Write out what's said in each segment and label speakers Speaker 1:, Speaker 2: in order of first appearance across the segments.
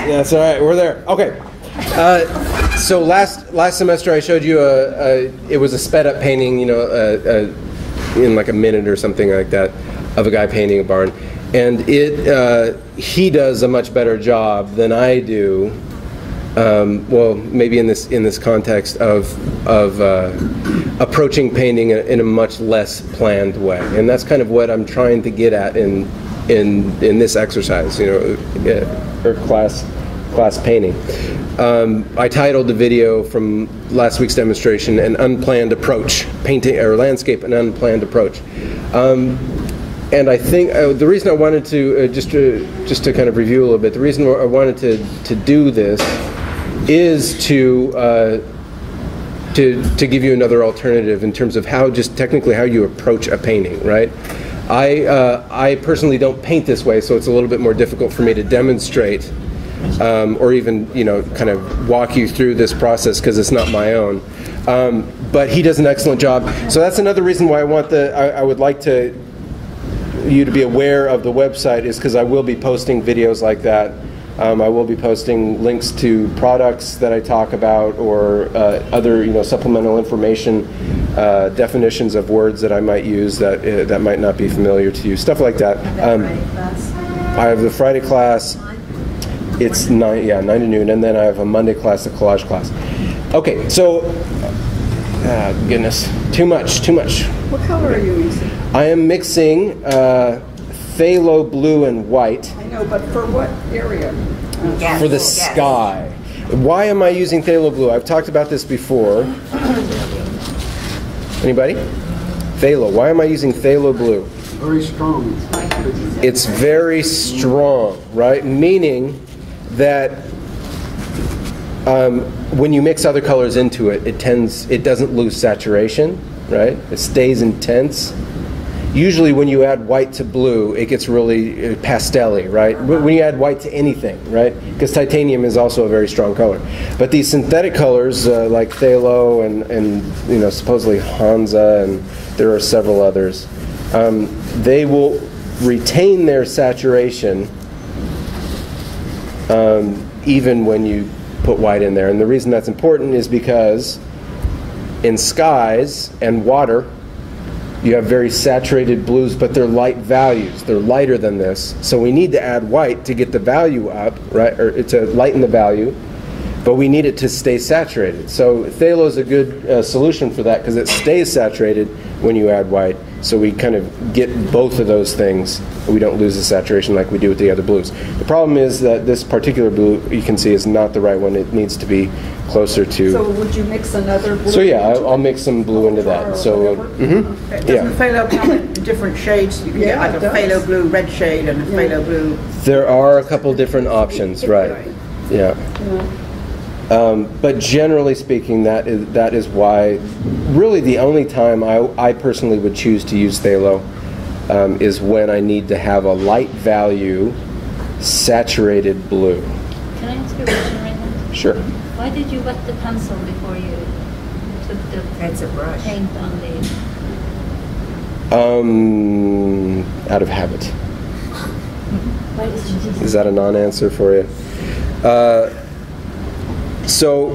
Speaker 1: That's all right. We're there. Okay. So last semester I showed you it was a sped up painting, you know, in like a minute or something like that, of a guy painting a barn, and he does a much better job than I do. Well, maybe in this context of approaching painting in a much less planned way, and that's kind of what I'm trying to get at in this exercise, you know, or class painting. I titled the video from last week's demonstration "An Unplanned Approach: Painting or Landscape, an Unplanned Approach." And I think the reason I wanted to just to kind of review a little bit, the reason I wanted to do this is to give you another alternative in terms of how, just technically, how you approach a painting, right? I personally don't paint this way, so it's a little bit more difficult for me to demonstrate or even, you know, kind of walk you through this process because it's not my own. But he does an excellent job. So that's another reason why I would like you to be aware of the website, is because I will be posting videos like that. I will be posting links to products that I talk about, or other, you know, supplemental information, definitions of words that I might use that might not be familiar to you, stuff like that. I have the Friday class. It's 9 to noon, and then I have a Monday class, a collage class. Okay, so goodness, too much.
Speaker 2: What color are you mixing?
Speaker 1: I am mixing phthalo blue and white.
Speaker 2: I know, but for what area?
Speaker 1: For the sky. Why am I using phthalo blue? I've talked about this before. Anybody? Phthalo. Why am I using phthalo blue?
Speaker 3: Very strong.
Speaker 1: It's very strong, right? Meaning that when you mix other colors into it, it doesn't lose saturation, right? It stays intense. Usually when you add white to blue, it gets really pastel-y, right? When you add white to anything, right? Because titanium is also a very strong color. But these synthetic colors, like phthalo and you know, supposedly Hansa, and there are several others, they will retain their saturation even when you put white in there. And the reason that's important is because in skies and water, you have very saturated blues, but they're light values. They're lighter than this. So we need to add white to get the value up, right? Or to lighten the value, but we need it to stay saturated. So phthalo is a good solution for that, because it stays saturated when you add white. So we kind of get both of those things. We don't lose the saturation like we do with the other blues. The problem is that this particular blue, you can see, is not the right one. It needs to be closer to...
Speaker 2: So would you mix another blue?
Speaker 1: So yeah, I'll mix some blue into that. So
Speaker 4: Doesn't phthalo come in different shades? You can get like a phthalo blue red shade and a phthalo blue...
Speaker 1: There are a couple different options, right? Yeah. But generally speaking, that is why, really the only time I personally would choose to use phthalo is when I need to have a light value saturated blue.
Speaker 5: Can I ask you a question right now?
Speaker 1: Sure.
Speaker 5: Why did you wet the pencil before you took the paint on the...
Speaker 1: Out of habit.
Speaker 5: Why did you just...
Speaker 1: Is that a non-answer for you? So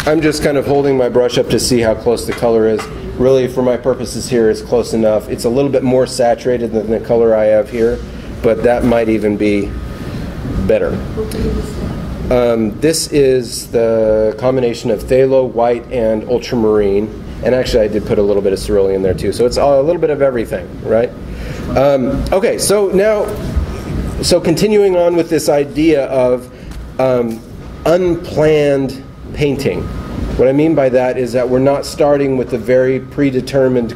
Speaker 1: I'm just kind of holding my brush up to see how close the color is. Really, for my purposes here, it's close enough. It's a little bit more saturated than the color I have here, but that might even be better. This is the combination of phthalo, white, and ultramarine. And actually, I did put a little bit of cerulean there too. So it's a little bit of everything, right? Okay, so now, continuing on with this idea of unplanned painting. What I mean by that is that we're not starting with a very predetermined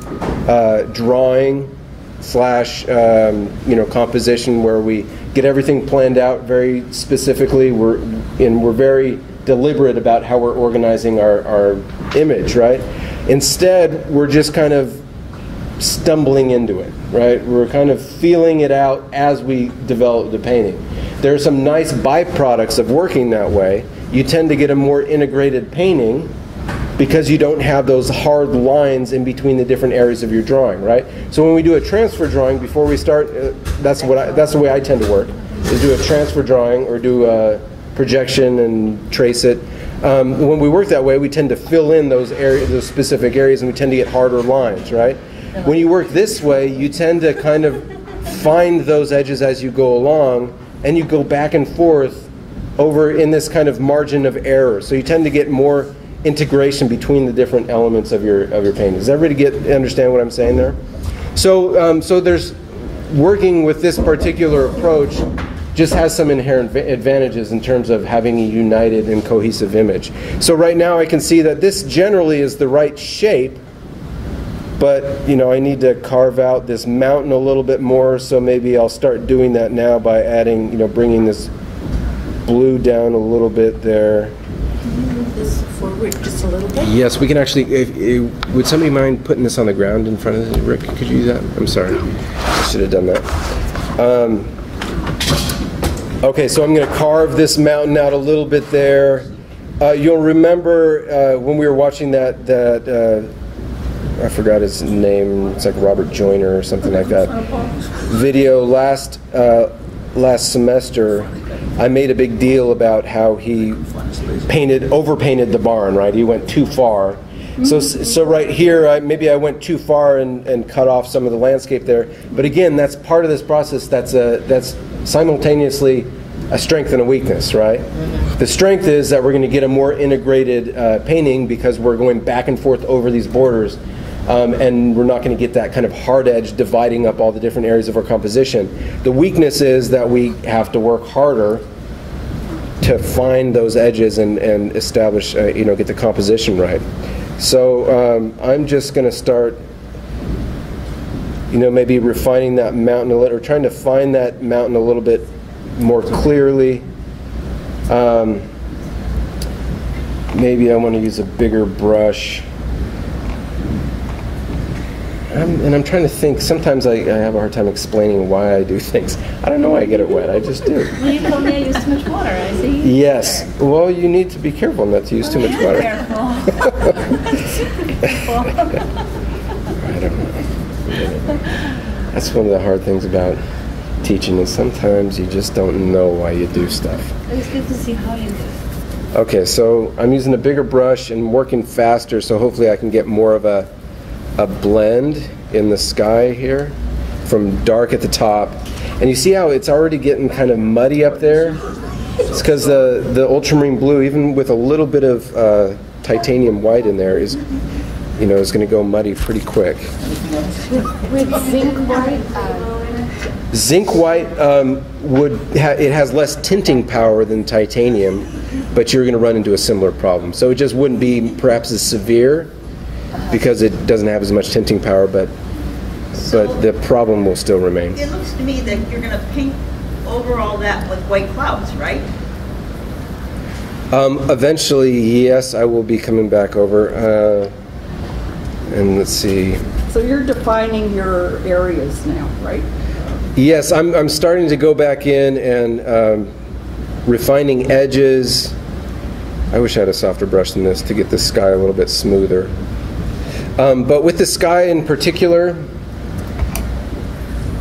Speaker 1: drawing slash composition where we get everything planned out very specifically. We're very deliberate about how we're organizing our image, right? Instead, we're just kind of stumbling into it, right? We're kind of feeling it out as we develop the painting. There are some nice byproducts of working that way. You tend to get a more integrated painting because you don't have those hard lines in between the different areas of your drawing, right? So when we do a transfer drawing, before we start, that's the way I tend to work, is do a transfer drawing or do a projection and trace it. When we work that way, we tend to fill in those areas, those specific areas, and we tend to get harder lines, right? When you work this way, you tend to kind of find those edges as you go along, and you go back and forth over in this kind of margin of error. So you tend to get more integration between the different elements of your painting. Does everybody understand what I'm saying there? So so there's working with this particular approach just has some inherent advantages in terms of having a united and cohesive image. So right now I can see that this generally is the right shape, but you know, I need to carve out this mountain a little bit more, so maybe I'll start doing that now by adding, you know, bringing this blue down a little bit there.
Speaker 5: Move this forward just a little bit.
Speaker 1: Yes, we can actually, would somebody mind putting this on the ground in front of Rick? Could you do that? I'm sorry, I should have done that. Okay, so I'm going to carve this mountain out a little bit there. You'll remember when we were watching that I forgot his name, it's like Robert Joyner or something like that, video last semester. I made a big deal about how he overpainted the barn, right? He went too far. So right here, maybe I went too far and cut off some of the landscape there. But again, that's part of this process that's simultaneously a strength and a weakness, right? The strength is that we're going to get a more integrated painting because we're going back and forth over these borders. And we're not going to get that kind of hard edge dividing up all the different areas of our composition. The weakness is that we have to work harder to find those edges and establish, you know, get the composition right. So I'm just going to start, you know, maybe refining that mountain a little, or trying to find that mountain a little bit more clearly. Maybe I want to use a bigger brush. And I'm trying to think, sometimes I have a hard time explaining why I do things. I don't know why I get it wet, I just do.
Speaker 5: Well, you told me I used too much water, I see.
Speaker 1: Yes, well, you need to be careful not to use too much water.
Speaker 5: Careful.
Speaker 1: I don't know. That's one of the hard things about teaching, is sometimes you just don't know why you do stuff.
Speaker 5: It's good to see how you do it.
Speaker 1: Okay, so I'm using a bigger brush and working faster, so hopefully I can get more of a blend in the sky here, from dark at the top. And you see how it's already getting kind of muddy up there? It's because the ultramarine blue, even with a little bit of titanium white in there, is, you know, is going to go muddy pretty quick.
Speaker 3: With zinc white?
Speaker 1: Zinc white it has less tinting power than titanium, but you're going to run into a similar problem. So it just wouldn't be perhaps as severe, because it doesn't have as much tinting power, but the problem will still remain.
Speaker 4: It looks to me that you're going to paint over all that with white clouds, right?
Speaker 1: Eventually, yes, I will be coming back over. And let's see.
Speaker 2: So you're defining your areas now, right?
Speaker 1: Yes, I'm starting to go back in and refining edges. I wish I had a softer brush than this to get the sky a little bit smoother. But with the sky in particular,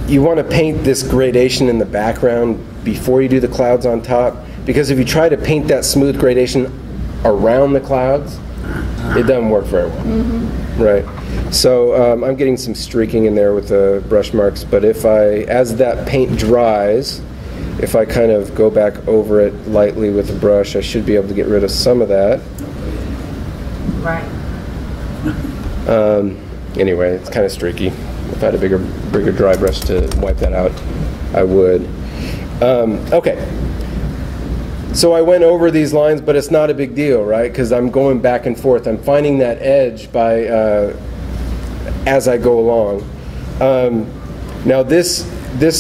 Speaker 1: you want to paint this gradation in the background before you do the clouds on top, because if you try to paint that smooth gradation around the clouds, it doesn't work very well. Mm-hmm. Right. So I'm getting some streaking in there with the brush marks, but as that paint dries, if I kind of go back over it lightly with the brush, I should be able to get rid of some of that.
Speaker 5: Right.
Speaker 1: Anyway, it's kind of streaky. If I had a bigger dry brush to wipe that out, I would. Okay. So I went over these lines, but it's not a big deal, right? Because I'm going back and forth. I'm finding that edge as I go along. Now this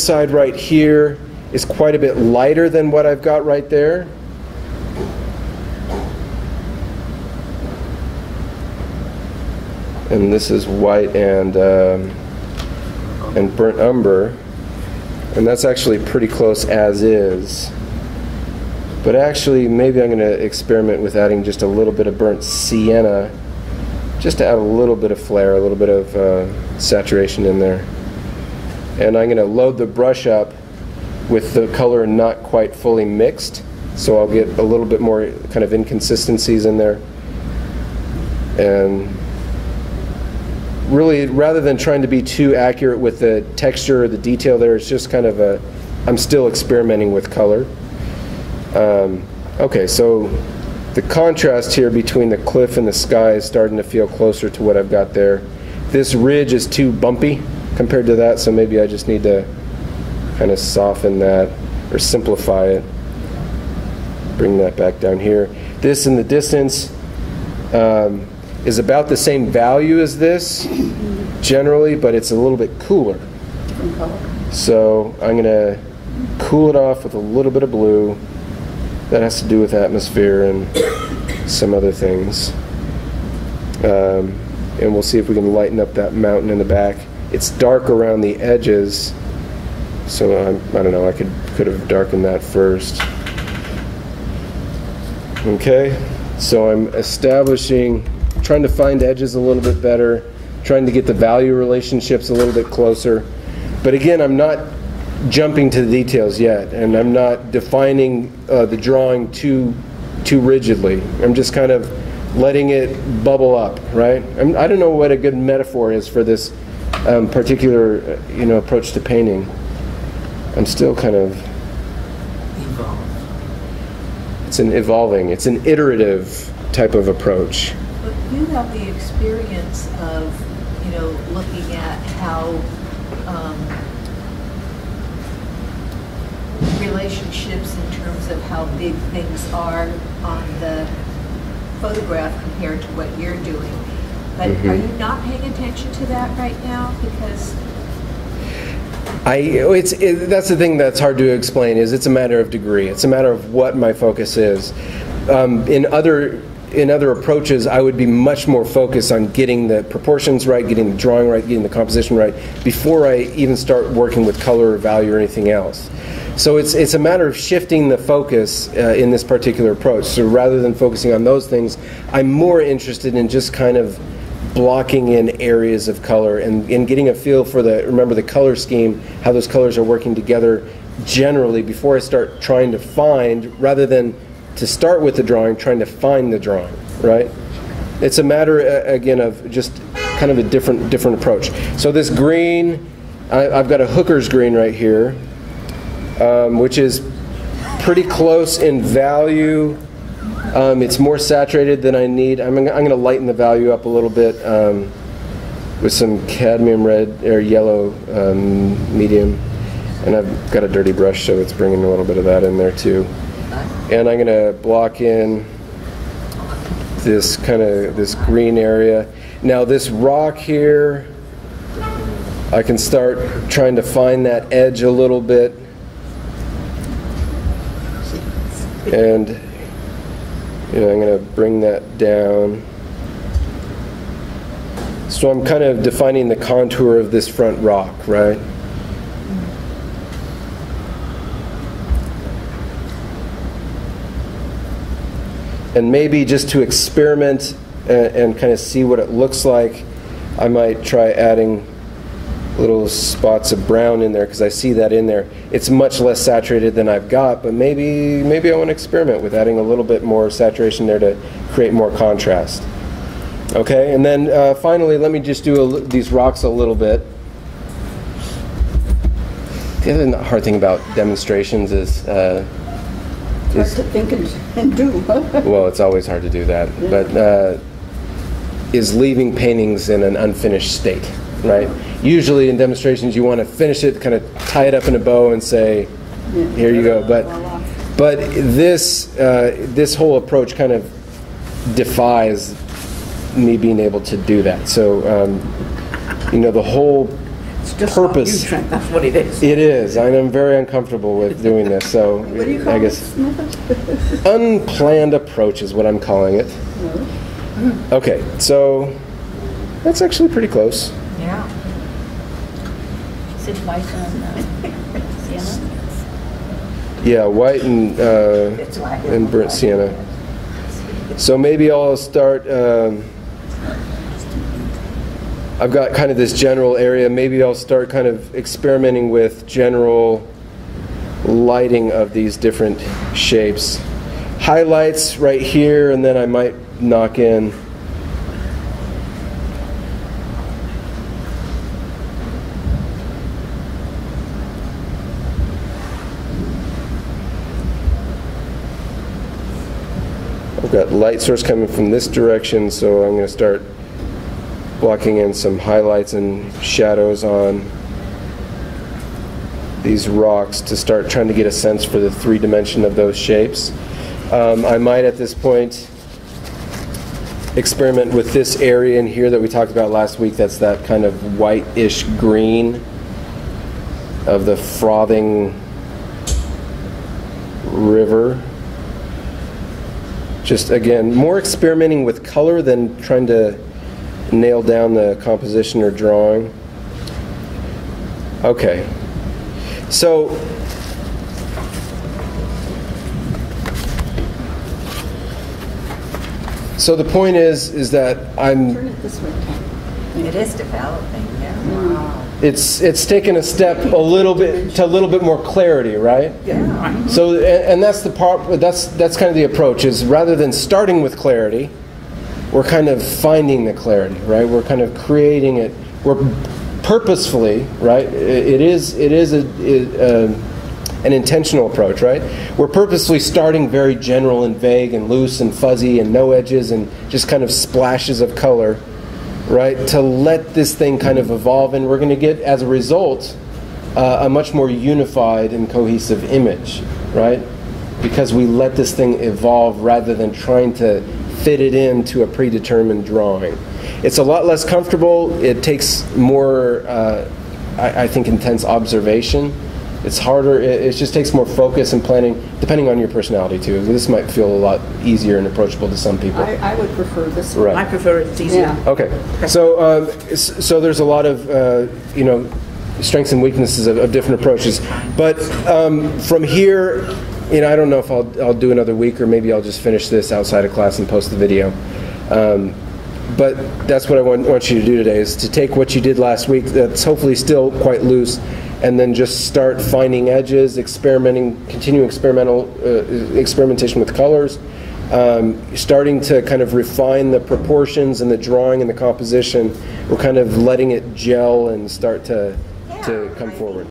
Speaker 1: side right here is quite a bit lighter than what I've got right there. And this is white and burnt umber, and that's actually pretty close as is. But actually, maybe I'm going to experiment with adding just a little bit of burnt sienna, just to add a little bit of flair, a little bit of saturation in there. And I'm going to load the brush up with the color not quite fully mixed, So I'll get a little bit more kind of inconsistencies in there. And really, rather than trying to be too accurate with the texture or the detail there, it's just kind of a, I'm still experimenting with color. Okay, so the contrast here between the cliff and the sky is starting to feel closer to what I've got there. This ridge is too bumpy compared to that, so maybe I just need to kind of soften that or simplify it. Bring that back down here. This in the distance is about the same value as this generally, but it's a little bit cooler. So I'm going to cool it off with a little bit of blue. That has to do with atmosphere and some other things. And we'll see if we can lighten up that mountain in the back. It's dark around the edges, so I don't know, I could have darkened that first. Okay, so I'm establishing, trying to find edges a little bit better, trying to get the value relationships a little bit closer. But again, I'm not jumping to the details yet, and I'm not defining the drawing too rigidly. I'm just kind of letting it bubble up, right? I don't know what a good metaphor is for this particular approach to painting. I'm still kind of it's an iterative type of approach.
Speaker 6: But you have the experience of looking at how relationships in terms of how big things are on the photograph compared to what you're doing. But are you not paying attention to that right now? Because
Speaker 1: that's the thing that's hard to explain. Is it's a matter of degree. It's a matter of what my focus is. In other approaches, I would be much more focused on getting the proportions right, getting the drawing right, getting the composition right before I even start working with color or value or anything else. So it's a matter of shifting the focus in this particular approach. So rather than focusing on those things, I'm more interested in just kind of blocking in areas of color and getting a feel for the color scheme, how those colors are working together generally before I start trying to find, rather than to start with the drawing, trying to find the drawing, right? It's a matter, again, of just kind of a different approach. So this green, I've got a hooker's green right here, which is pretty close in value. It's more saturated than I need. I'm going to lighten the value up a little bit with some cadmium red or yellow medium. And I've got a dirty brush, so it's bringing a little bit of that in there too. And I'm going to block in this green area. Now this rock here, I can start trying to find that edge a little bit. And I'm going to bring that down. So I'm kind of defining the contour of this front rock, right? And maybe just to experiment and kind of see what it looks like, I might try adding little spots of brown in there, because I see that in there. It's much less saturated than I've got, but maybe I want to experiment with adding a little bit more saturation there to create more contrast. Okay, and then finally, let me just do these rocks a little bit. The other hard thing about demonstrations is
Speaker 2: hard to think and do.
Speaker 1: Well, it's always hard to do that, but is leaving paintings in an unfinished state, right? Usually in demonstrations you want to finish it, kind of tie it up in a bow and say, here you go. But this whole approach kind of defies me being able to do that. So the whole purpose.
Speaker 4: You, Trent, that's what it is.
Speaker 1: It is. I'm very uncomfortable with doing this. So
Speaker 2: What do you call
Speaker 1: I guess unplanned approach is what I'm calling it. Okay, so that's actually pretty close.
Speaker 6: yeah.
Speaker 5: Is it white and sienna?
Speaker 1: Yeah, white and burnt sienna. So maybe I'll start. I've got kind of this general area. Maybe I'll start kind of experimenting with general lighting of these different shapes. highlights right here, and then I might knock in I've got light source coming from this direction, so I'm going to start blocking in some highlights and shadows on these rocks to start trying to get a sense for the 3-dimension of those shapes. I might at this point experiment with this area in here that we talked about last week. That's that kind of whitish green of the frothing river. Just again, more experimenting with color than trying to nail down the composition or drawing. Okay, so the point is that I'm.
Speaker 2: Turn it this way, Ken.
Speaker 6: It is developing, yeah. Wow.
Speaker 1: It's taken a step a little bit more clarity, right?
Speaker 4: Yeah.
Speaker 1: So and that's the part. That's kind of the approach. Is rather than starting with clarity, we're kind of finding the clarity, right? We're kind of creating it. We're purposefully, right? It is an intentional approach, right? We're purposely starting very general and vague and loose and fuzzy and no edges and just kind of splashes of color, right? To let this thing kind of evolve, and we're going to get, as a result, a much more unified and cohesive image, right? Because we let this thing evolve rather than trying to fit it into a predetermined drawing. It's a lot less comfortable. It takes more, I think, intense observation. It's harder. It just takes more focus and planning, depending on your personality too. This might feel a lot easier and approachable to some people.
Speaker 2: I would prefer this one.
Speaker 1: Right.
Speaker 4: I prefer it, it's easier.
Speaker 2: Yeah.
Speaker 1: Okay. So there's a lot of strengths and weaknesses of different approaches. But from here, I don't know if I'll do another week, or maybe I'll just finish this outside of class and post the video. But that's what I want you to do today, is to take what you did last week that's hopefully still quite loose, and then just start finding edges, continue experimentation with colors, starting to kind of refine the proportions and the drawing and the composition. We're kind of letting it gel and start to come forward.